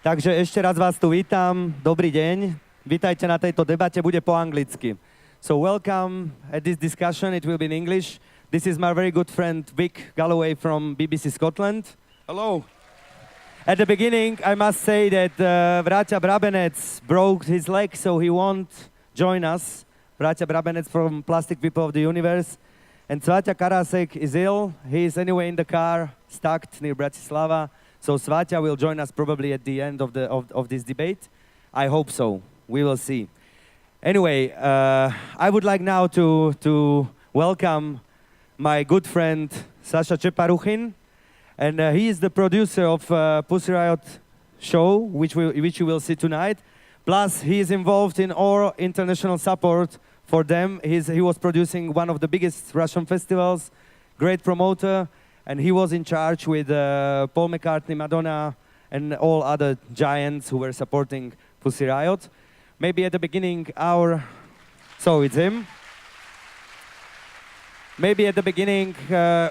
Takže ešte raz vás tu vítam. Dobrý deň. Vítajte na tejto debate, bude po anglicky. So welcome at this discussion, it will be in English. This is my very good friend Vic Galloway from BBC Scotland. Hello. At the beginning, I must say that Bratia Brabenec broke his leg, so he won't join us. Bratia Brabenec from Plastic People of the Universe. And Svatja Karasek is ill. He is anyway in the car, stuck near Bratislava. So Svatja will join us probably at the end of this debate. I hope so. We will see. Anyway, I would like now to welcome my good friend Sasha Čeparuchin. And he is the producer of Pussy Riot show, which you will see tonight. Plus, he is involved in all international support for them. He was producing one of the biggest Russian festivals, great promoter, and he was in charge with Paul McCartney, Madonna, and all other giants who were supporting Pussy Riot. Maybe at the beginning, so it's him. Maybe at the beginning,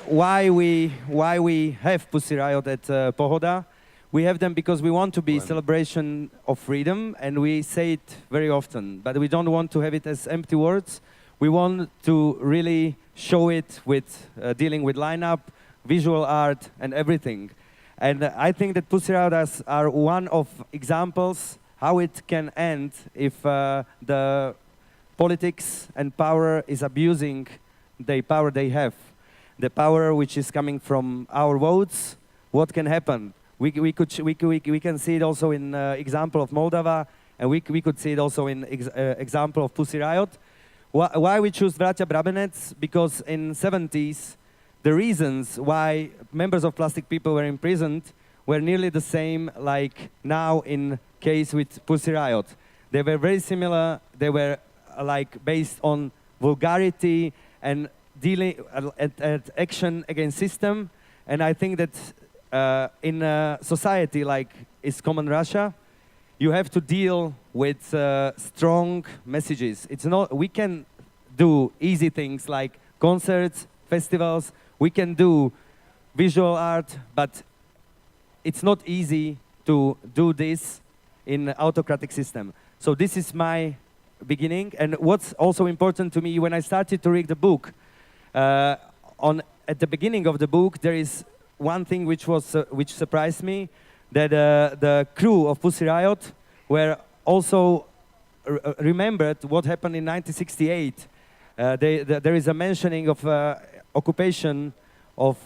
why we have Pussy Riot at Pohoda. We have them because we want to be a celebration of freedom, and we say it very often, but we don't want to have it as empty words. We want to really show it with dealing with lineup, visual art, and everything. And I think that Pussy Riot are one of examples how it can end if the politics and power is abusing the power they have, the power which is coming from our votes. What can happen? We can see it also in example of Moldova, and we could see it also in example of Pussy Riot. Why we choose Bratia Brabenec? Because in 70s, the reasons why members of Plastic People were imprisoned were nearly the same like now in case with Pussy Riot. They were very similar. They were like based on vulgarity and dealing at action against system. And I think that in a society like is common Russia, you have to deal with strong messages. It's not, we can do easy things like concerts, festivals, we can do visual art, but it's not easy to do this in autocratic system. So this is my beginning, and what's also important to me when I started to read the book, at the beginning of the book there is one thing which surprised me, that the crew of Pussy Riot were also remembered what happened in 1968. There is a mentioning of occupation of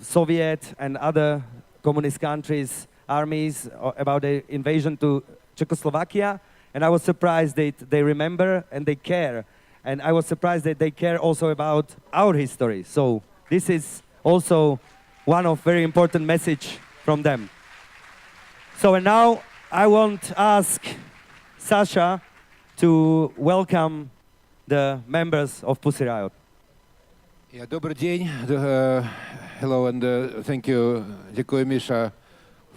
Soviet and other communist countries' armies about the invasion to Czechoslovakia, and I was surprised that they remember and they care. And I was surprised that they care also about our history. So this is also one of very important message from them. So and now I want to ask Sasha to welcome the members of Pussy Riot. Yeah, добрый день. Hello and thank you, Děkuji Misha,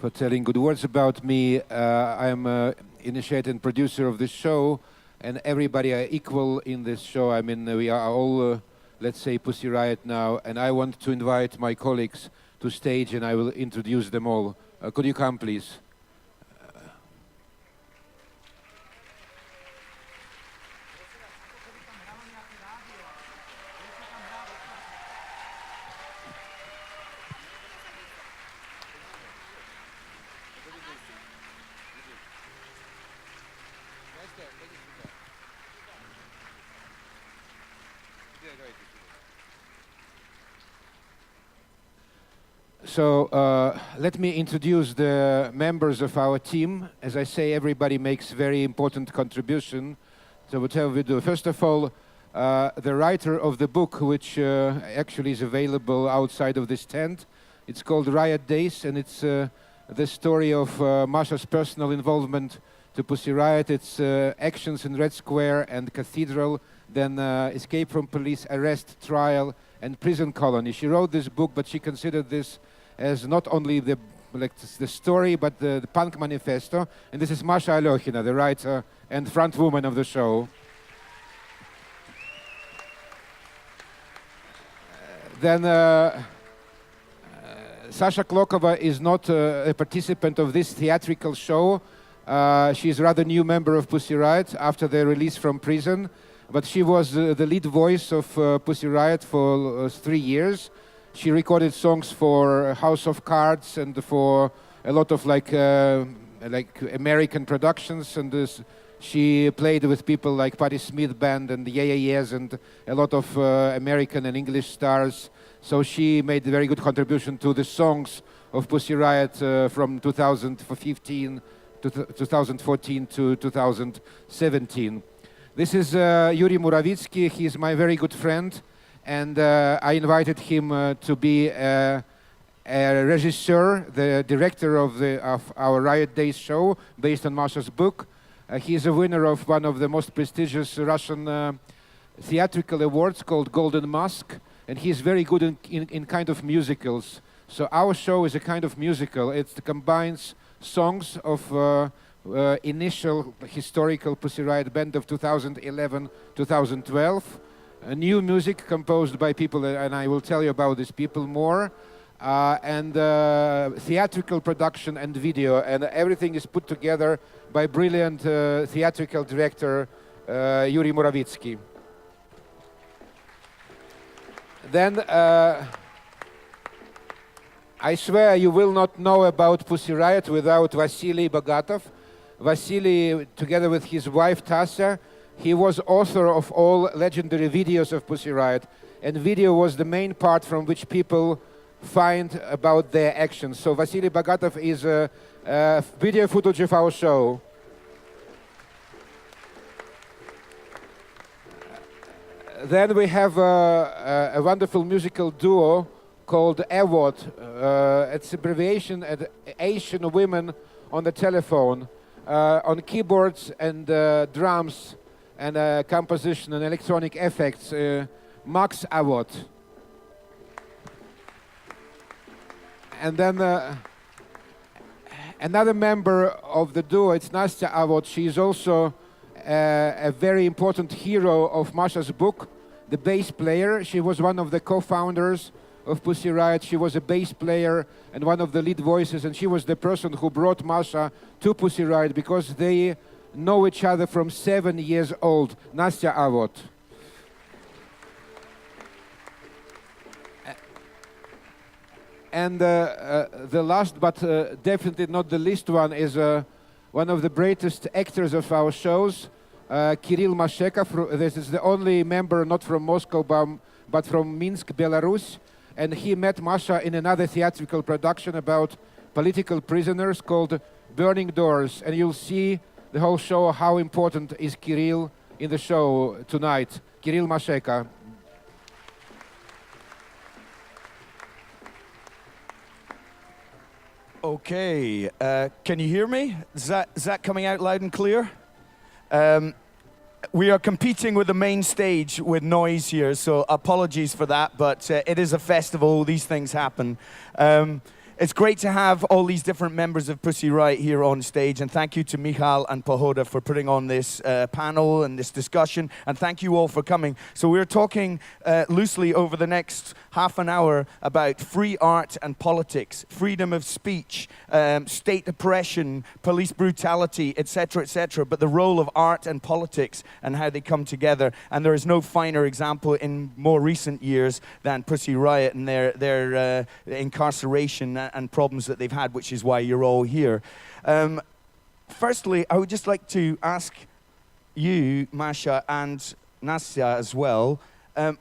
for telling good words about me. I am initiator and producer of this show, and everybody are equal in this show. I mean, we are all, let's say, Pussy Riot now, and I want to invite my colleagues to stage, and I will introduce them all. Could you come, please? So let me introduce the members of our team. As I say, everybody makes very important contribution. So whatever we do. First of all, the writer of the book, which actually is available outside of this tent. It's called Riot Days, and it's the story of Masha's personal involvement to Pussy Riot. It's actions in Red Square and Cathedral, then escape from police, arrest, trial, and prison colony. She wrote this book, but she considered this as not only the story, but the punk manifesto. And this is Masha Alyokhina, the writer and front woman of the show. Then Sasha Klokova is not a participant of this theatrical show. She's a rather new member of Pussy Riot after their release from prison. But she was the lead voice of Pussy Riot for 3 years. She recorded songs for House of Cards and for a lot of like American productions. And she played with people like Patti Smith Band and the Yeah Yeah Yeahs and a lot of American and English stars. So she made a very good contribution to the songs of Pussy Riot from 2015 to 2014 to 2017. This is Yuri Muravitsky. He's my very good friend, and I invited him to be a regisseur, the director of our Riot Days show, based on Masha's book. He's a winner of one of the most prestigious Russian theatrical awards called Golden Mask, and he's very good in kind of musicals. So our show is a kind of musical. It combines songs of initial historical Pussy Riot band of 2011-2012, new music composed by people, and I will tell you about these people more, and theatrical production and video, and everything is put together by brilliant theatrical director Yuri Muravitsky. Then I swear you will not know about Pussy Riot without Vasily Bogatov. Vasily, together with his wife Tasya, he was author of all legendary videos of Pussy Riot, and video was the main part from which people find about their actions. So Vasily Bogatov is video footage of our show. Then we have a wonderful musical duo called AWOT. It's abbreviation at Asian Women on the Telephone. On keyboards and drums and composition and electronic effects, Max Avot. And then another member of the duo, it's Nastya Avot. She is also a very important hero of Masha's book, the bass player. She was one of the co-founders of Pussy Riot. She was a bass player and one of the lead voices, and she was the person who brought Masha to Pussy Riot because they know each other from 7 years old. Nastya Avot. And the last, but definitely not the least one, is one of the greatest actors of our shows, Kirill Mashekov. This is the only member not from Moscow, but from Minsk, Belarus. And he met Masha in another theatrical production about political prisoners called Burning Doors. And you'll see the whole show how important is Kirill in the show tonight. Kirill Masheka. Okay, can you hear me? Is that coming out loud and clear? We are competing with the main stage with noise here, so apologies for that, but it is a festival, these things happen. It's great to have all these different members of Pussy Riot here on stage, and thank you to Michal and Pohoda for putting on this panel and this discussion, and thank you all for coming. So we're talking loosely over the next half an hour about free art and politics, freedom of speech, state oppression, police brutality, etc., but the role of art and politics and how they come together. And there is no finer example in more recent years than Pussy Riot and their incarceration and problems that they've had, which is why you're all here. Firstly, I would just like to ask you, Masha, and Nastya as well,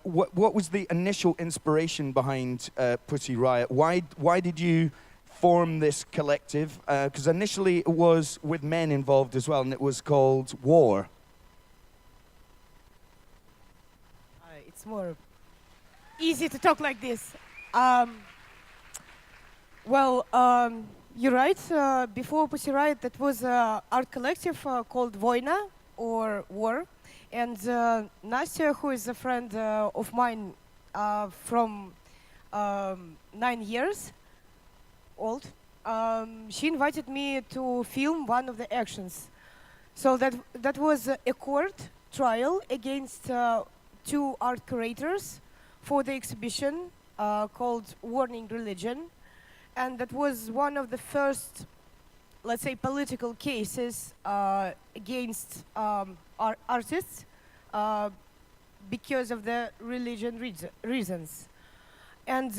what was the initial inspiration behind Pussy Riot? Why did you form this collective? Because initially it was with men involved as well, and it was called War. It's more easy to talk like this. Well, you're right. Before Pussy Riot, that was an art collective called Voina, or War. And Nastya, who is a friend of mine from 9 years old, she invited me to film one of the actions. So that was a court trial against 2 art curators for the exhibition called Warning Religion. And that was one of the first, let's say, political cases against artists because of the religion reasons. And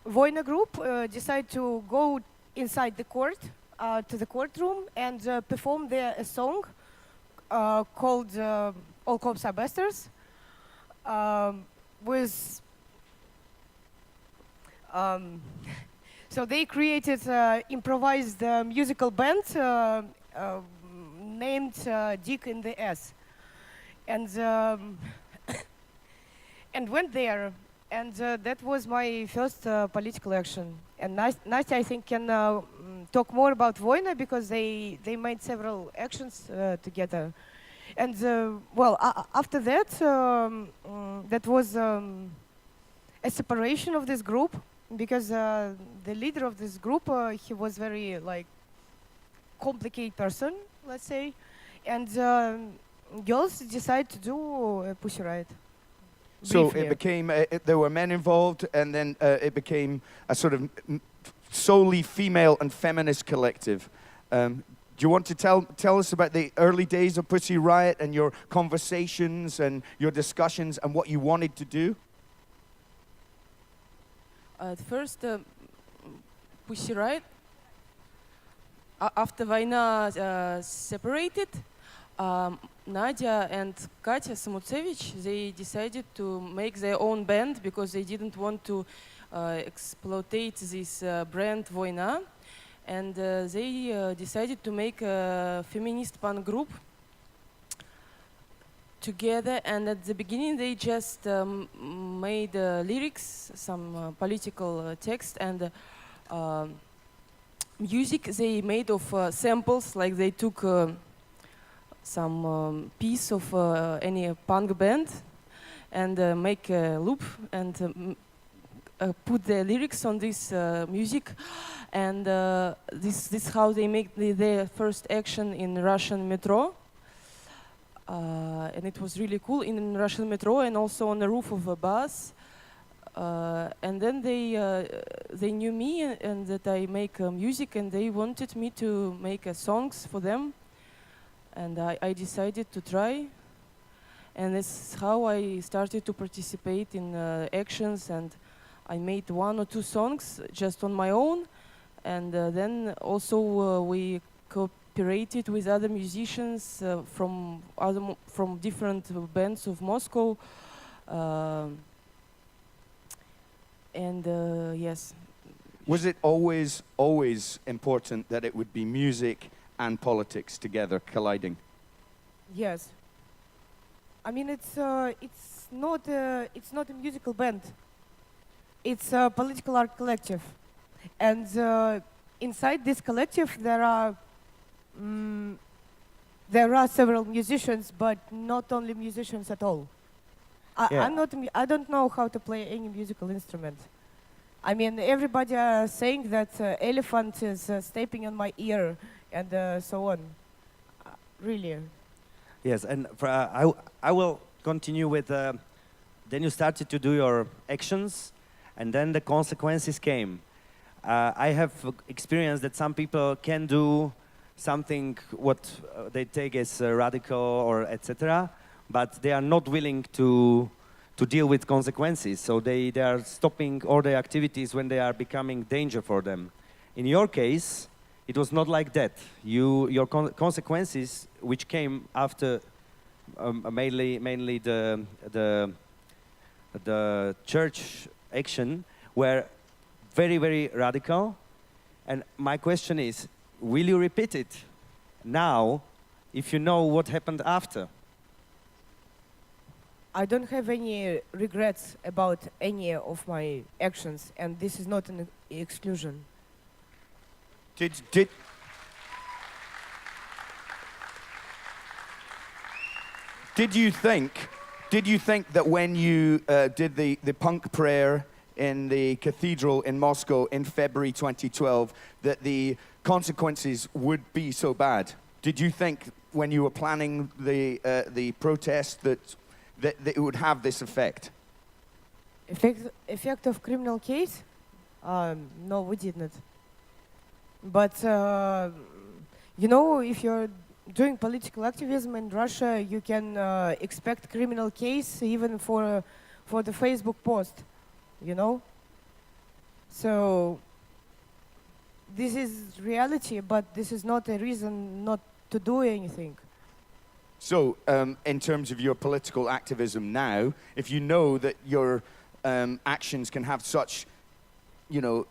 Voina group decided to go inside the court, to the courtroom, and perform there a song called All Cops Are Bastards, with so they created improvised musical band named Dick in the S, and and went there, and that was my first political action. And Nastya, I think, can talk more about Voina because they made several actions together. And well, after that, that was a separation of this group because the leader of this group, he was very like complicated person, let's say, and girls decided to do Pussy Riot. So Briefly. it became, there were men involved, and then it became a sort of solely female and feminist collective. Do you want to tell us about the early days of Pussy Riot and your conversations and your discussions and what you wanted to do? At first, Pussy Riot, after Vaina separated, Nadia and Katya Samutsevich, they decided to make their own band because they didn't want to exploitate this brand Voina. And they decided to make a feminist punk group together. And at the beginning, they just made lyrics, some political text, and music they made of samples, like they took some piece of any punk band and make a loop and put the lyrics on this music. And this is how they make their first action in Russian metro. And it was really cool in Russian metro and also on the roof of a bus. And then they knew me and that I make music, and they wanted me to make songs for them. And I decided to try. And this is how I started to participate in actions, and I made 1 or 2 songs just on my own. And then also we cooperated with other musicians from different bands of Moscow. And yes. Was it always important that it would be music and politics together, colliding? Yes. I mean, it's not a musical band. It's a political art collective, and inside this collective there are several musicians, but not only musicians at all. I don't know how to play any musical instrument. I mean, everybody are saying that elephant is stepping on my ear and so on. Really. Yes, and I will continue with. Then you started to do your actions, and then the consequences came. I have experienced that some people can do something what they take as radical or etc., but they are not willing to deal with consequences. So they are stopping all their activities when they are becoming danger for them. In your case, it was not like that. Your consequences, which came after mainly the church action, were very, very radical. And my question is, will you repeat it now if you know what happened after? I don't have any regrets about any of my actions, and this is not an exclusion. Did you think that when you did the punk prayer in the cathedral in Moscow in February 2012 that the consequences would be so bad? Did you think when you were planning the protest that it would have this effect? Effect of criminal case? No, we didn't. But you know, if you're doing political activism in Russia, you can expect criminal case even for the Facebook post. You know. So this is reality, but this is not a reason not to do anything. So, in terms of your political activism now, if you know that your actions can have such,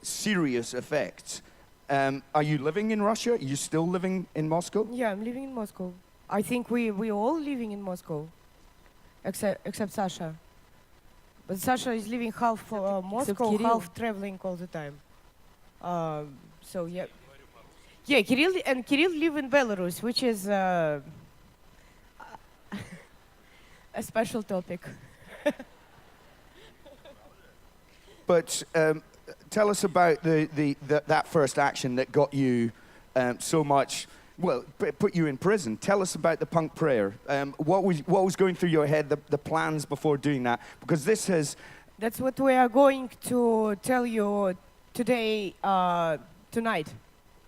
serious effects, are you living in Russia? Are you still living in Moscow? Yeah, I'm living in Moscow. I think we all living in Moscow, except Sasha. But Sasha is living half Moscow, Kirill. half traveling all the time. So yeah, yeah. Kirill live in Belarus, which is a special topic. But tell us about that first action that got you so much. Well, put you in prison. Tell us about the punk prayer. What was going through your head, the plans before doing that? Because this has... That's what we are going to tell you today, tonight.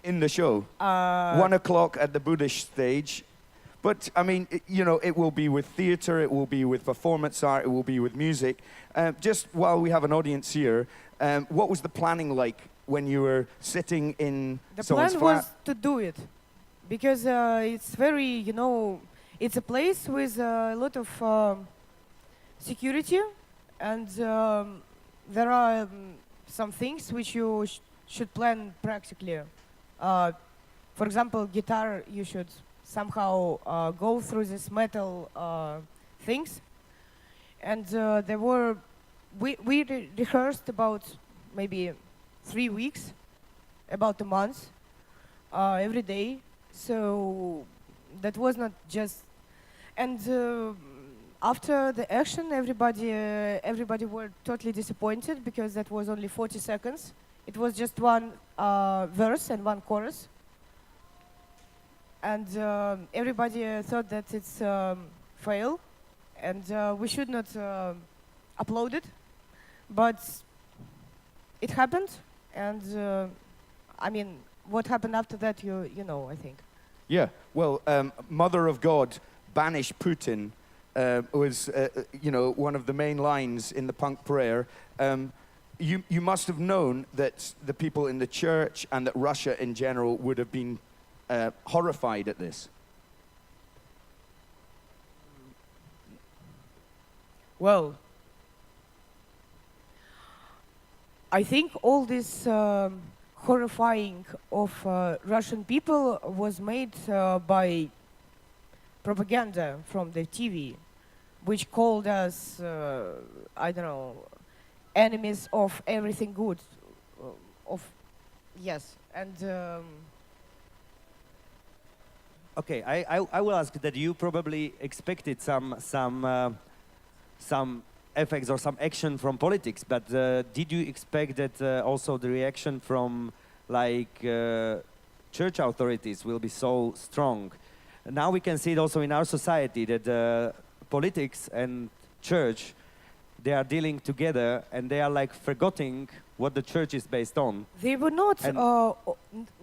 In the show. 1 o'clock at the Buddhist stage. But, I mean, it will be with theatre, it will be with performance art, it will be with music. Just while we have an audience here, what was the planning like when you were sitting in someone's The plan flat? was to do it. Because it's very, it's a place with a lot of security, and there are some things which you should plan practically. For example, guitar, you should somehow go through this metal things. And we rehearsed about maybe 3 weeks, about a month, every day. So that was not just, and after the action, everybody were totally disappointed because that was only 40 seconds. It was just one verse and one chorus, and everybody thought that it's fail, and we should not upload it, but it happened, and I mean. What happened after that, you know, I think. Yeah, well, Mother of God, banish Putin, was, one of the main lines in the punk prayer. You must have known that the people in the church and that Russia in general would have been horrified at this. Well, I think all this horrifying of Russian people was made by propaganda from the TV, which called us, I don't know, enemies of everything good. Yes, and... Okay, I will ask that you probably expected some effects or some action from politics, but did you expect that also the reaction from church authorities will be so strong? Now we can see it also in our society that politics and church, they are dealing together and they are forgetting what the church is based on. They were not,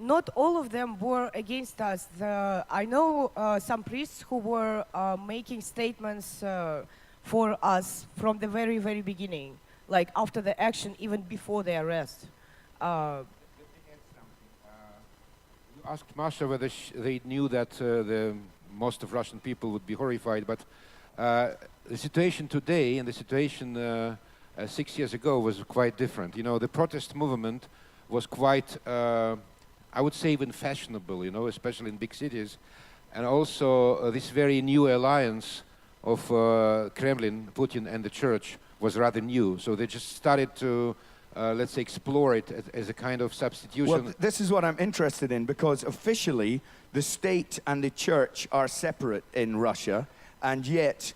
not all of them were against us. I know some priests who were making statements for us from the very, very beginning, like after the action, even before the arrest. You asked Masha whether they knew that the most of Russian people would be horrified, but the situation today and the situation 6 years ago was quite different. You know, the protest movement was quite, I would say, even fashionable, especially in big cities. And also this very new alliance of Kremlin, Putin, and the church was rather new. So they just started to, let's say, explore it as a kind of substitution. Well, this is what I'm interested in, because officially the state and the church are separate in Russia, and yet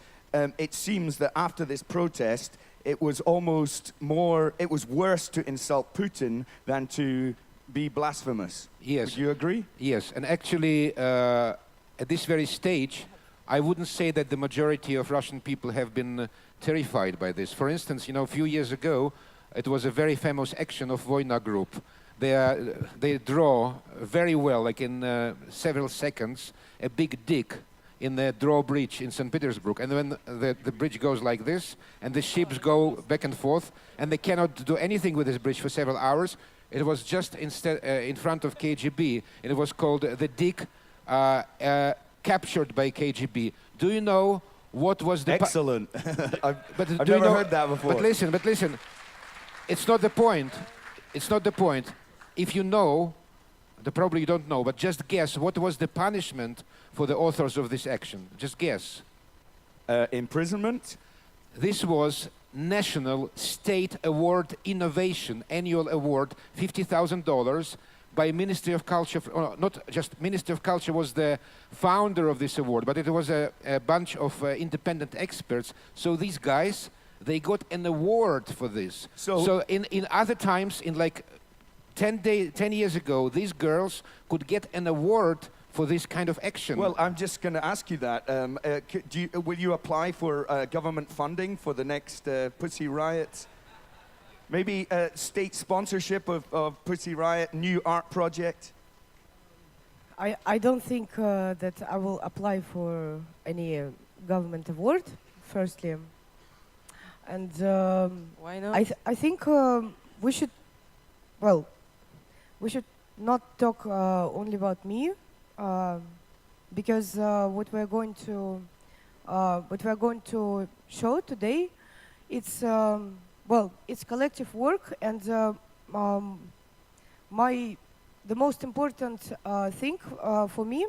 it seems that after this protest, it was worse to insult Putin than to be blasphemous. Yes. Would you agree? Yes, and actually, at this very stage, I wouldn't say that the majority of Russian people have been terrified by this. For instance, a few years ago, It was a very famous action of Vojna Group. They draw very well, like in several seconds, a big dig in the drawbridge in St. Petersburg. And when the bridge goes like this, and the ships go back and forth, and they cannot do anything with this bridge for several hours, it was just in front of KGB, and it was called the dig captured by KGB. Do you know what was the... Excellent. But I've do you never know, heard that before. But listen, it's not the point. It's not the point. If you know, probably you don't know, but just guess, what was the punishment for the authors of this action? Just guess. Imprisonment? This was National State Award Innovation, annual award, $50,000 by Ministry of Culture. Not just Ministry of Culture was the founder of this award, but it was a bunch of independent experts. So these guys, they got an award for this. So in other times, in like 10 years ago, these girls could get an award for this kind of action. Well, I'm just going to ask you that. Will you apply for government funding for the next Pussy Riot? Maybe state sponsorship of Pussy Riot, new art project? I don't think that I will apply for any government award, firstly. And Why not? I think we should not talk only about me, because what we're going to show today, it's it's collective work, and the most important thing for me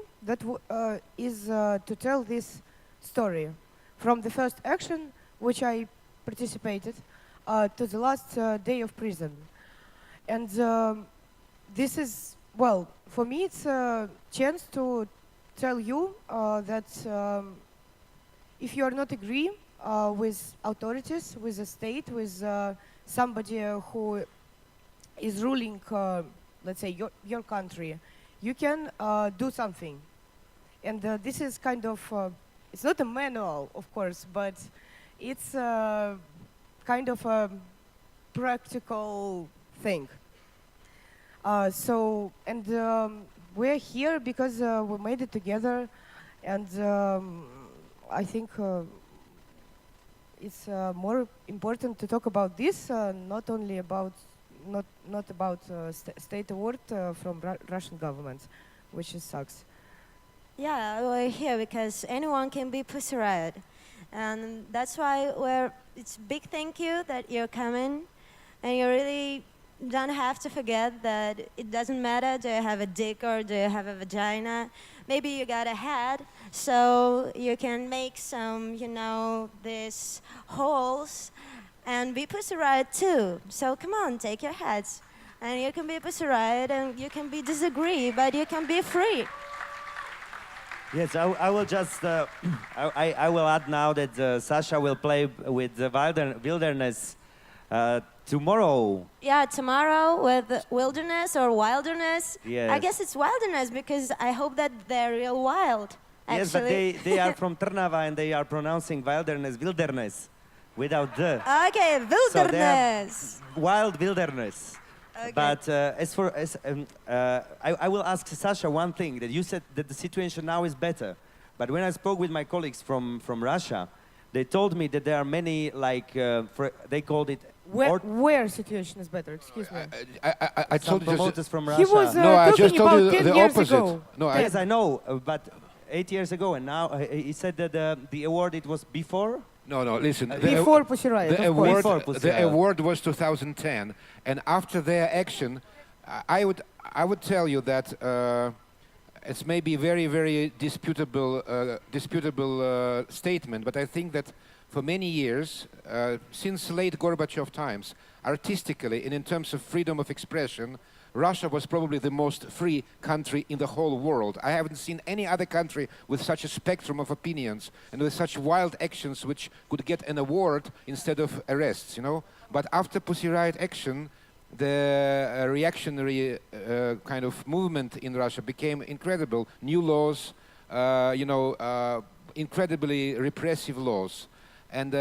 is to tell this story from the first action which I participated to the last day of prison. And this is, for me it's a chance to tell you that if you are not agree with authorities, with the state, with somebody who is ruling, let's say, your country, you can do something. And this is kind of, it's not a manual, of course, but it's kind of a practical thing. We're here because we made it together, and I think it's more important to talk about this, not only about not about state award from Russian government, which sucks. Yeah, we're here because anyone can be Pussy Riot, and that's why it's big thank you that you're coming, and you really don't have to forget that it doesn't matter, do you have a dick or do you have a vagina? Maybe you got a head, so you can make some, these holes and be Pussy Riot too. So come on, take your heads. And you can be Pussy Riot and you can be disagree, but you can be free. Yes, I will just, I will add now that Sasha will play with the Wilderness tomorrow. Yeah, tomorrow with Wilderness or Wilderness. Yes. I guess it's Wilderness because I hope that they're real wild, actually. Yes, but they are from Trnava and they are pronouncing Wilderness, without the. Okay, Wilderness. So wild wilderness. Okay. But I will ask Sasha one thing, that you said that the situation now is better. But when I spoke with my colleagues from Russia, they told me that there are many, they called it... Where situation is better? Excuse me. I some told you promoters from Russia. He was No, I just talking told about you 10 the years opposite. ago. No, Yes, I know, but 8 years ago, and now he said that the award, it was before? No, listen. Before Pussy Riot, The of course. Before Pussy the Riot. award was 2010, and after their action, I would tell you that it's maybe very, very disputable statement, but I think that for many years, since late Gorbachev times, artistically and in terms of freedom of expression, Russia was probably the most free country in the whole world. I haven't seen any other country with such a spectrum of opinions and with such wild actions which could get an award instead of arrests, But after Pussy Riot action, the reactionary kind of movement in Russia became incredible. New laws, incredibly repressive laws. And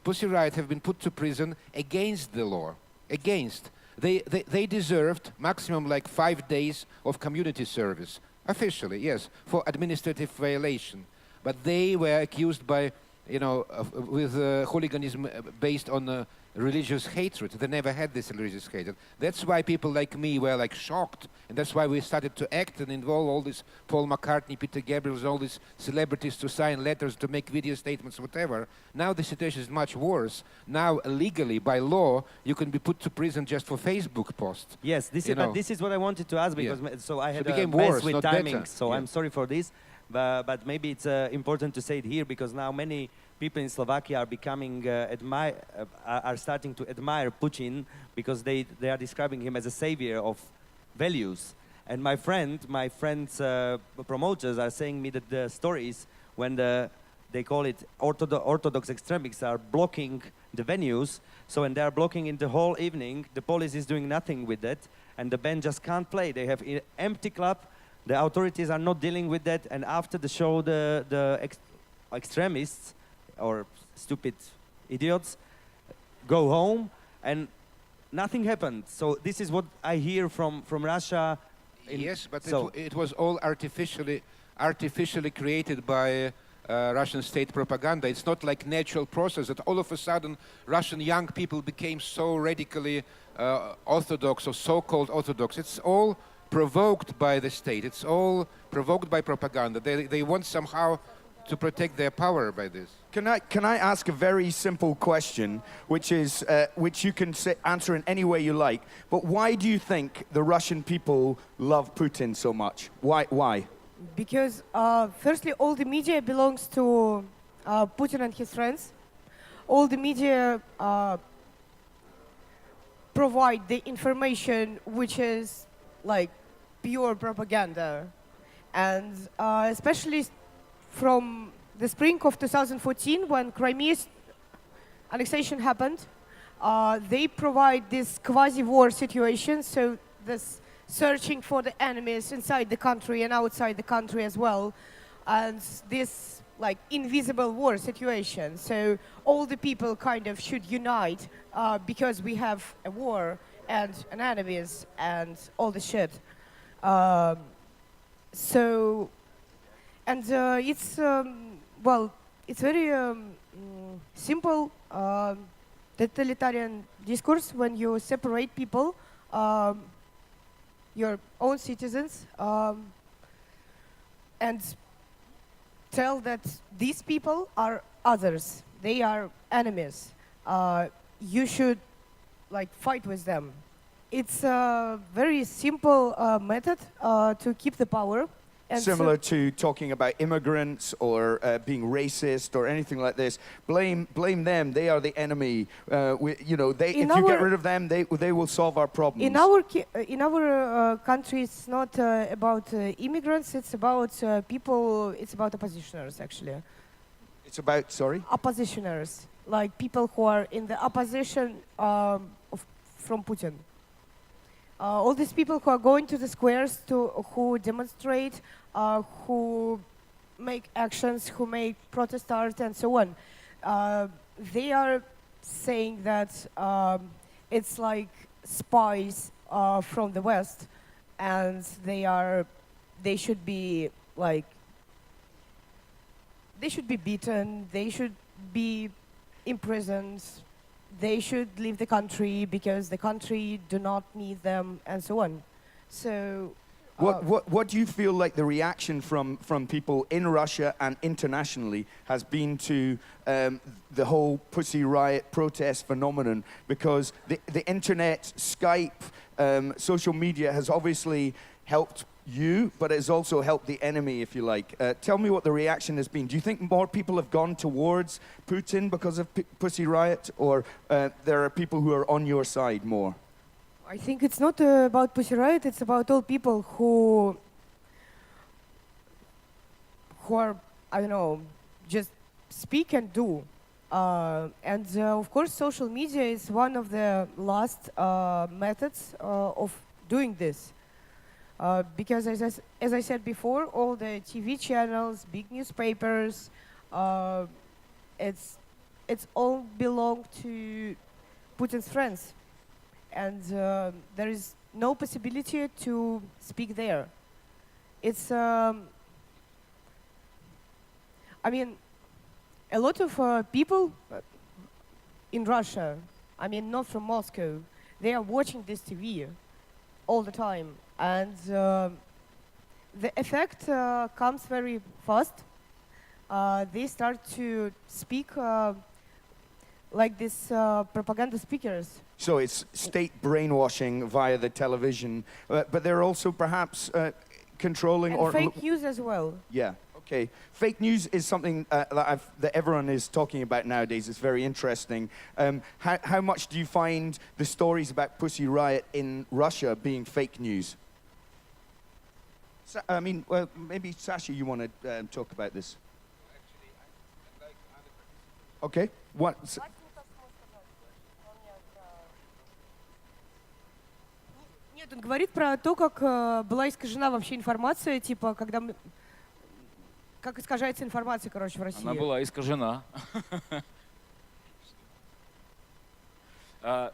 Pussy Riot have been put to prison against the law. Against. They deserved maximum like 5 days of community service. Officially, yes, for administrative violation. But they were accused by, with hooliganism based on religious hatred. They never had this religious hatred. That's why people like me were like shocked, and that's why we started to act and involve all these Paul McCartney, Peter Gabriel, all these celebrities to sign letters, to make video statements, whatever. Now the situation is much worse. Now legally, by law, you can be put to prison just for Facebook posts. Yes, this is what I wanted to ask, because so I had a worse, mess with not timing, better. so I'm sorry for this. But maybe it's important to say it here, because now many people in Slovakia are becoming are starting to admire Putin, because they are describing him as a savior of values. And my friends promoters are saying me that the stories when they call it orthodox extremists are blocking the venues. So when they are blocking in the whole evening, the police is doing nothing with that, and the band just can't play. They have an empty club. The authorities are not dealing with that, and after the show, the extremists or stupid idiots go home, and nothing happened. So this is what I hear from Russia. Yes, but it was all artificially created by Russian state propaganda. It's not like natural process that all of a sudden Russian young people became so radically orthodox or so-called orthodox. It's all provoked by the state. It's all provoked by propaganda. They want somehow to protect their power by this. Can I ask a very simple question, which is which you can answer in any way you like? But why do you think the Russian people love Putin so much? Why? Because firstly, all the media belongs to Putin and his friends. All the media provide the information which is like pure propaganda, and especially from the spring of 2014, when Crimea's annexation happened, they provide this quasi-war situation, so this searching for the enemies inside the country and outside the country as well, and this like invisible war situation. So all the people kind of should unite because we have a war and an enemies and all the shit. It's it's very simple totalitarian discourse when you separate people, your own citizens, and tell that these people are others, they are enemies. You should like fight with them. It's a very simple method to keep the power. And similar to talking about immigrants or being racist or anything like this. Blame them. They are the enemy. If you get rid of them, they will solve our problems. In our country, it's not about immigrants. It's about people. It's about oppositioners, actually. It's about oppositioners, like people who are in the opposition from Putin. All these people who are going to the squares, who demonstrate, who make actions, who make protest art, and so on, they are saying that it's like spies from the West, and they should be beaten, they should be imprisoned. They should leave the country because the country do not need them, and so on. So, what do you feel like the reaction from people in Russia and internationally has been to the whole Pussy Riot protest phenomenon? Because the internet, Skype, social media has obviously helped you, but it's also helped the enemy, if you like. Tell me what the reaction has been. Do you think more people have gone towards Putin because of Pussy Riot, or there are people who are on your side more? I think it's not about Pussy Riot, it's about all people who are, I don't know, just speak and do. Of course, social media is one of the last methods of doing this. Because as I said before, all the TV channels, big newspapers, it's it's all belong to Putin's friends, and there is no possibility to speak there. It's, I mean, a lot of people in Russia, I mean, not from Moscow, they are watching this TV all the time, and the effect comes very fast. They start to speak like this propaganda speakers. So it's state brainwashing via the television, but they're also perhaps controlling And or fake news as well. Yeah. Okay. Fake news is something that everyone is talking about nowadays. It's very interesting. How much do you find the stories about Pussy Riot in Russia being fake news? I mean, well, maybe Sasha, you want to talk about this? Actually, I'd like other participants. Okay. What? Нет, он говорит про то, как была искажена вообще информация, типа, когда как искажается информация, короче, в России. Она была искажена.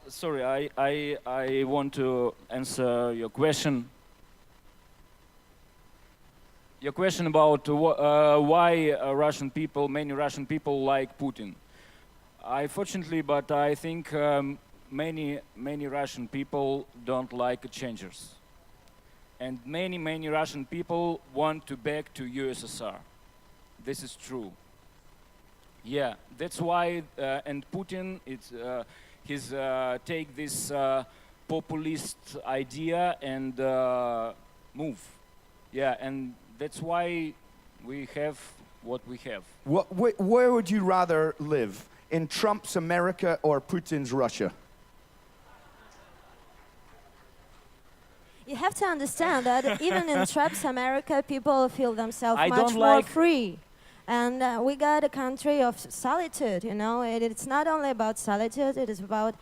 Sorry, I want to answer your question. Your question about why Russian people, many Russian people like Putin. Fortunately, but I think many Russian people don't like changes. And many Russian people want to back to USSR. This is true. Yeah, that's why, and Putin, he's take this populist idea and move. Yeah, and that's why we have what we have. Where would you rather live? In Trump's America or Putin's Russia? You have to understand that even in Trump's America, people feel themselves I much don't more like- free. And we got a country of solitude, you know. It's not only about solitude, it is about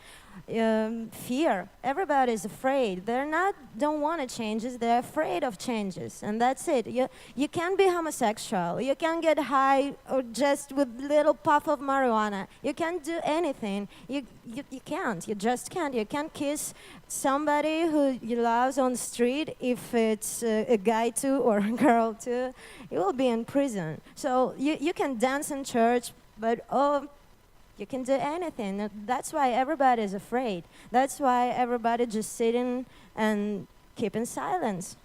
fear. Everybody's afraid. Don't want to changes, they're afraid of changes. And that's it. You can be homosexual. You can get high or just with little puff of marijuana. You can't do anything. You can't. You just can't. You can't kiss somebody who you love on the street if it's a guy too or a girl too. You will be in prison. So you can dance in church, but you can do anything. That's why everybody is afraid. That's why everybody just sitting and keeping silence.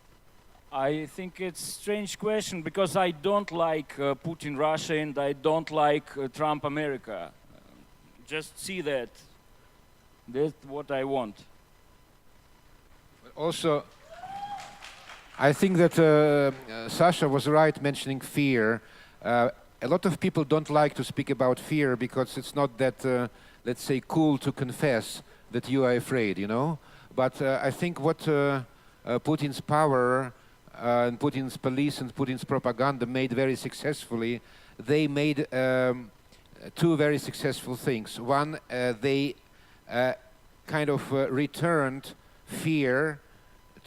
I think it's a strange question because I don't like Putin Russia and I don't like Trump America. Just see that. That's what I want. Also, I think that Sasha was right mentioning fear. A lot of people don't like to speak about fear because it's not that, let's say, cool to confess that you are afraid, you know? But I think what Putin's power and Putin's police and Putin's propaganda made very successfully, they made two very successful things. One, they kind of returned fear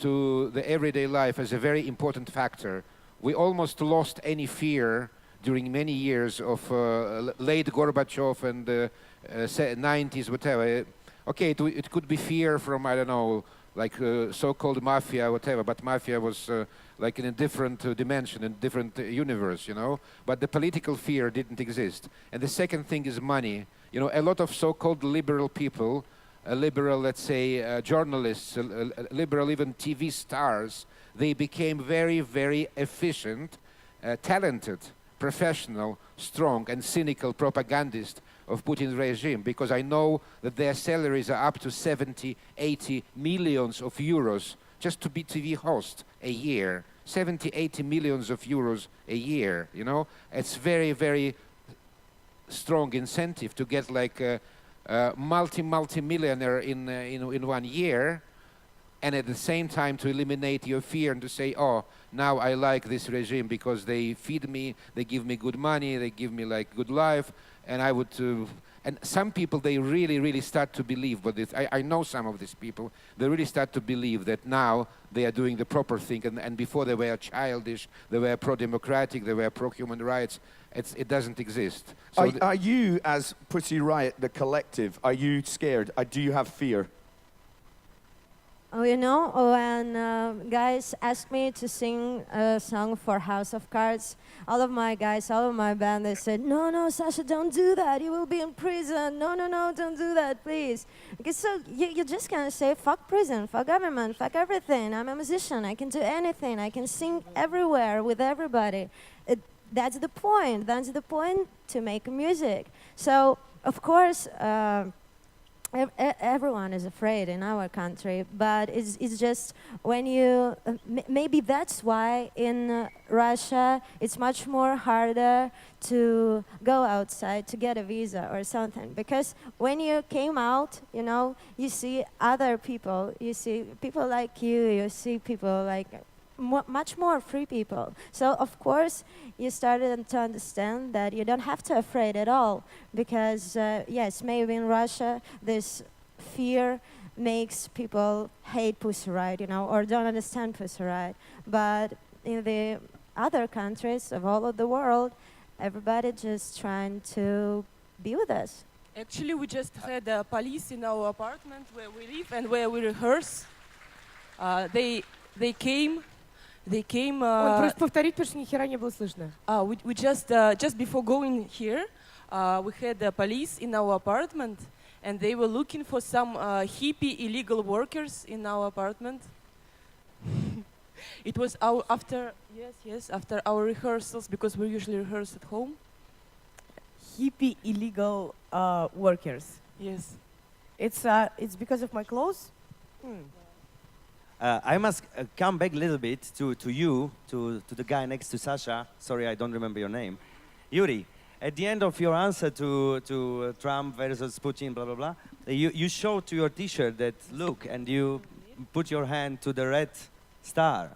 to the everyday life as a very important factor. We almost lost any fear during many years of late Gorbachev and 90s, whatever. Okay, it could be fear from, I don't know, like so-called mafia, whatever, but mafia was like in a different dimension, in a different universe, you know? But the political fear didn't exist. And the second thing is money. You know, a lot of so-called liberal people, liberal, let's say, journalists, liberal even TV stars, they became very, very efficient, talented, professional, strong, and cynical propagandists of Putin's regime, because I know that their salaries are up to 70, 80 millions of euros just to be TV host a year. 70, 80 millions of euros a year, you know? It's very, very strong incentive to get like a multi-millionaire in 1 year, and at the same time to eliminate your fear and to say, oh, now I like this regime because they feed me, they give me good money, they give me like good life, and I would And some people, they really, really start to believe, but I know some of these people, they really start to believe that now they are doing the proper thing, and before they were childish, they were pro-democratic, they were pro-human rights. It doesn't exist. So Are you, as Pussy Riot, the collective, are you scared? Do you have fear? Oh, you know, when guys ask me to sing a song for House of Cards, all of my guys, all of my band, they said, no, no, Sasha, don't do that. You will be in prison. No, no, no, don't do that, please. Because so you're just going to say, fuck prison, fuck government, fuck everything. I'm a musician. I can do anything. I can sing everywhere with everybody. That's the point. That's the point to make music. So, of course, everyone is afraid in our country, but it's just when you maybe that's why in Russia it's much more harder to go outside to get a visa or something, because when you came out, you know, you see other people, you see people like you see people like much more free people. So of course you started to understand that you don't have to afraid at all, because yes, maybe in Russia this fear makes people hate Pussy Riot, you know, or don't understand Pussy Riot. But in the other countries of all of the world, everybody just trying to be with us. Actually, we just had police in our apartment where we live and where we rehearse. They came. Он просит повторить, потому что ни хера не было слышно. We just before going here, we had police in our apartment, and they were looking for some hippie illegal workers in our apartment. It was after our rehearsals, because we usually rehearse at home. Hippie illegal workers. Yes. It's because of my clothes. I must come back a little bit to you, to the guy next to Sasha. Sorry, I don't remember your name. Yuri, at the end of your answer to Trump versus Putin, blah, blah, blah, you showed to your T-shirt that, look, and you put your hand to the red star.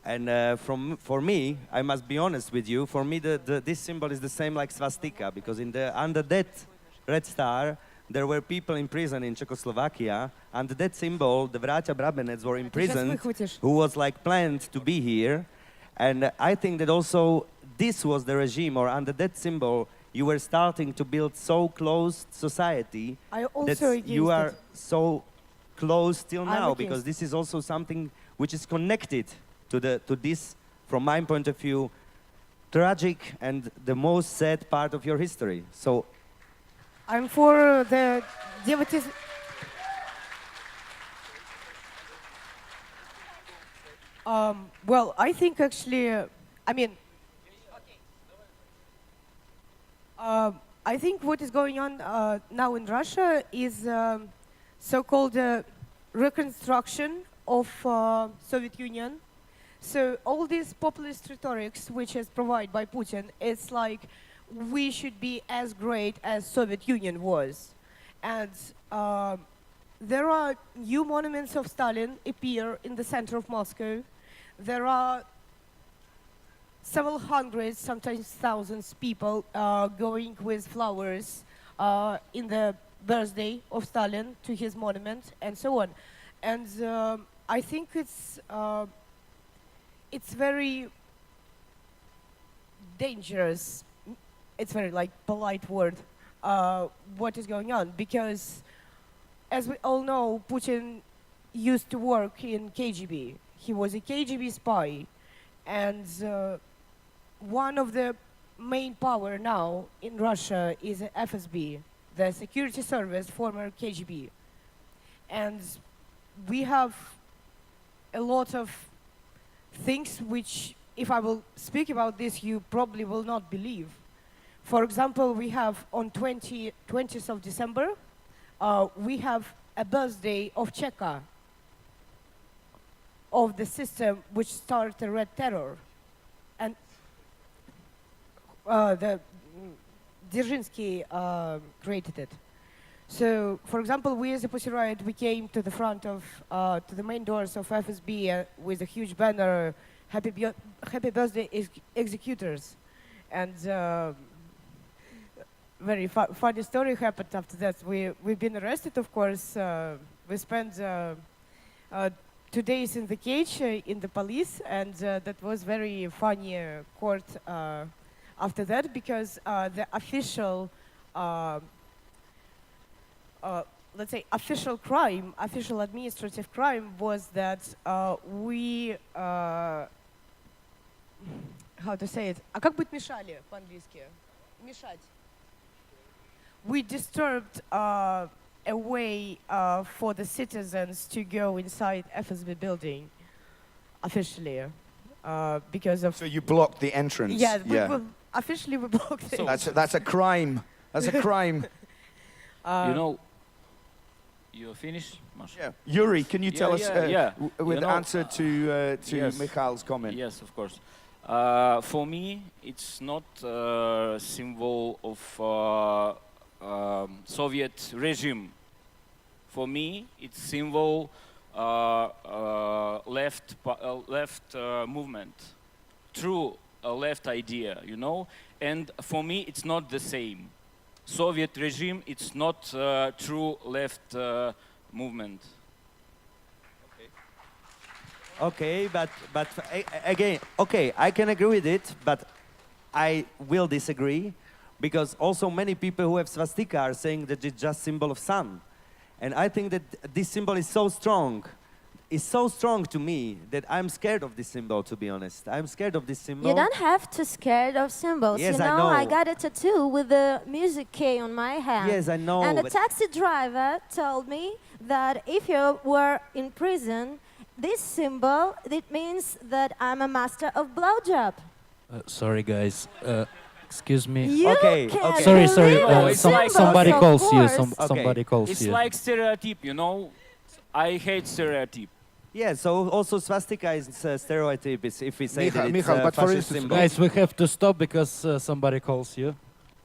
And for me, I must be honest with you, for me this symbol is the same like swastika, because under that red star, there were people in prison in Czechoslovakia. Under that symbol, the Bratia Brabenec were imprisoned, who was like planned to be here. And I think that also this was the regime, or under that symbol, you were starting to build so closed society that you are so close till now, because this is also something which is connected to this, from my point of view, tragic and the most sad part of your history. So I'm for the devotees. Well, I think actually, I think what is going on now in Russia is so-called reconstruction of Soviet Union. So all these populist rhetorics, which is provided by Putin, it's like we should be as great as Soviet Union was. And there are new monuments of Stalin appear in the center of Moscow. There are several hundreds, sometimes thousands people going with flowers in the birthday of Stalin to his monument and so on. And I think it's very dangerous. It's very like polite word, what is going on, because as we all know, Putin used to work in KGB. He was a KGB spy, and one of the main power now in Russia is FSB, the security service, former KGB. And we have a lot of things which, if I will speak about this, you probably will not believe. For example, we have on 20th of December, we have a birthday of Cheka, of the system which started the Red Terror. And the Dzerzhinsky created it. So, for example, we as a Pussy Riot, we came to the front of, to the main doors of FSB with a huge banner, Happy Birthday Executors. And very funny story happened after that. We've been arrested, of course. We spent 2 days in the cage in the police, and that was very funny court after that, because the official, let's say, official administrative crime was that we, how to say it? А как быть мешали по-английски? Мешать. We disturbed a way for the citizens to go inside FSB building officially because of. So you blocked the entrance. Yeah, officially we blocked it. That's a crime. That's a crime. You know, you finished, Masha? Yeah. Yuri, can you tell us with You know, answer to yes. Mikhail's comment? Yes, of course. For me, it's not a symbol of Soviet regime. For me, it's symbol left movement, true left idea, you know. And for me, it's not the same. Soviet regime, it's not true left movement. Okay, but again, okay, I can agree with it, but I will disagree, because also many people who have swastika are saying that it's just symbol of sun, and I think that this symbol is so strong. It's so strong to me that I'm scared of this symbol, to be honest. I'm scared of this symbol. You don't have to scared of symbols. Yes, you know, I know. I got a tattoo with the music K on my hand. Yes, I know. And the but taxi driver told me that if you were in prison, this symbol, it means that I'm a master of blowjob. Sorry, guys. Excuse me. You Okay, can okay. Sorry. believe in Some- symbols, Somebody of calls you. course. Somebody calls It's you. like stereotype, you know. I hate stereotype. yeah, so also swastika is a stereotype if we say that it's Michal, a but for fascist instance, symbol. Guys, we have to stop because somebody calls you.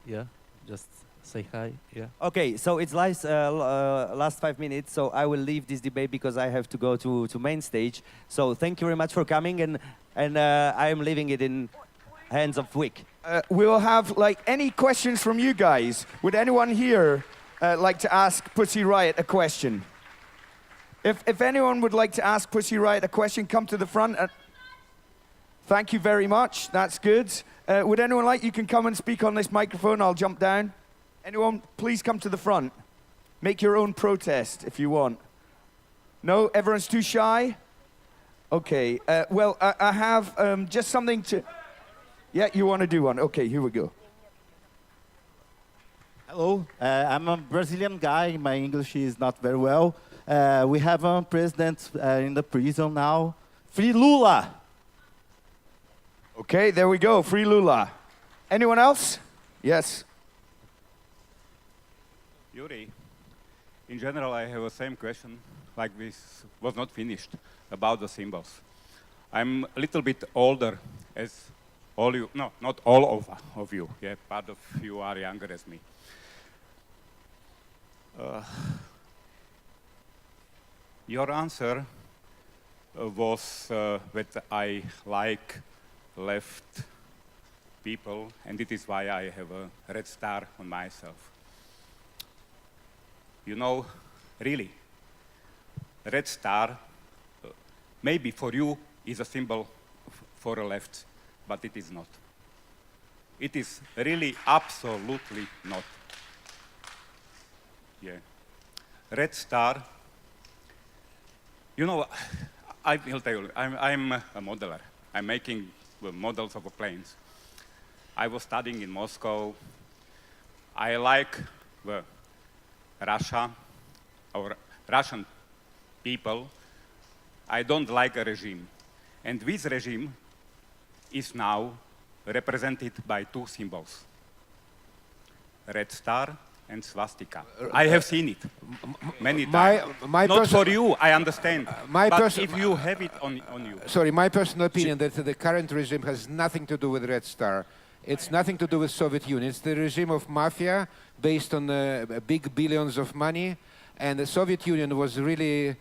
Yeah, just say hi. Yeah. Okay, so it's last 5 minutes, so I will leave this debate because I have to go to main stage. So thank you very much for coming, and I am leaving it in hands of Wick. We will have any questions from you guys. Would anyone here like to ask Pussy Riot a question? If anyone would like to ask Pussy Riot a question, come to the front. Thank you very much. That's good. Would anyone like? You can come and speak on this microphone. I'll jump down. Anyone, please come to the front. Make your own protest if you want. No, everyone's too shy. Okay. Well, I have just something to. Yeah, you want to do one? Okay, here we go. Hello, I'm a Brazilian guy. My English is not very well. We have a president in the prison now. Free Lula! Okay, there we go. Free Lula. Anyone else? Yes. Yuri, in general, I have the same question, like this was not finished, about the symbols. I'm a little bit older as all you, no, not all of you, yeah, part of you are younger as me. Your answer was that I like left people, and it is why I have a red star on myself. You know, really, red star, maybe for you is a symbol for a left, but it is not. It is really absolutely not. Yeah. Red star, you know, I will tell you, I'm a modeler. I'm making models of planes. I was studying in Moscow. I like Russia, or Russian people. I don't like a regime. And this regime is now represented by two symbols, red star and swastika. I have seen it many times. Not for you, I understand. But if you have it on you. Sorry, my personal opinion that the current regime has nothing to do with Red Star. It's nothing to do with Soviet Union. It's the regime of mafia based on big billions of money. And the Soviet Union was really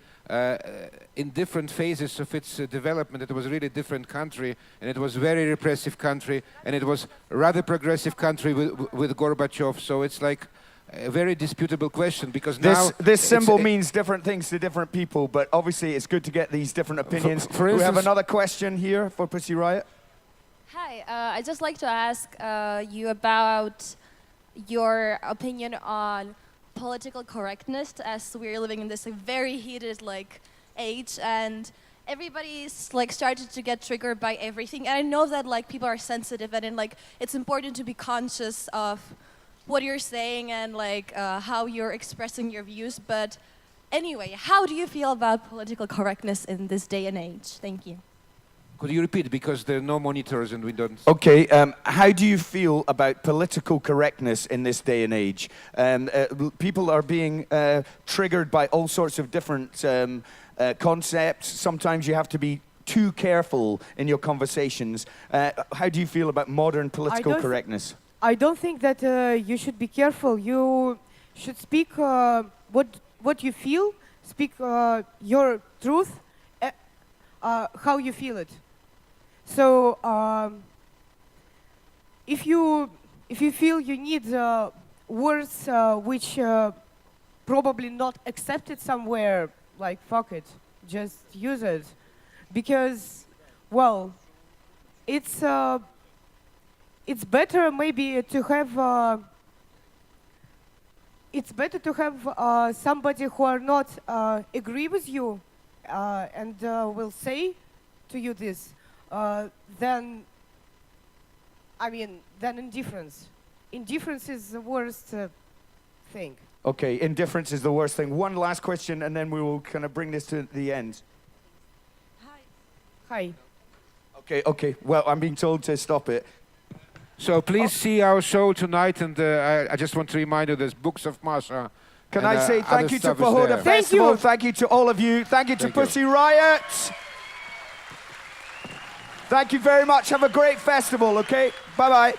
in different phases of its development. It was a really different country, and it was very repressive country, and it was a rather progressive country with Gorbachev. So it's like a very disputable question, because now this symbol means different things to different people, but obviously it's good to get these different opinions. For we have instance, another question here for Pussy Riot. Hi, I'd just like to ask you about your opinion on political correctness, as we're living in this very heated age, and everybody's started to get triggered by everything. And I know that people are sensitive, and it's important to be conscious of what you're saying and how you're expressing your views. But anyway, how do you feel about political correctness in this day and age? Thank you. Could you repeat, because there are no monitors and we don't... Okay, how do you feel about political correctness in this day and age? People are being triggered by all sorts of different concepts. Sometimes you have to be too careful in your conversations. How do you feel about modern political correctness? I don't think that you should be careful. You should speak what you feel, speak your truth, how you feel it. So if you feel you need words which probably not accepted somewhere, fuck it, just use it, because it's better maybe to have somebody who are not agree with you and will say to you this, than indifference. Indifference is the worst thing. Okay, indifference is the worst thing. One last question, and then we will kind of bring this to the end. Hi. Okay. Well, I'm being told to stop it. So please see our show tonight, and I just want to remind you there's Books of Masha. Can I say thank you to Pohoda Festival? Thank you. Thank you to all of you. Thank you to Pussy Riot. Thank you very much. Have a great festival, okay? Bye-bye.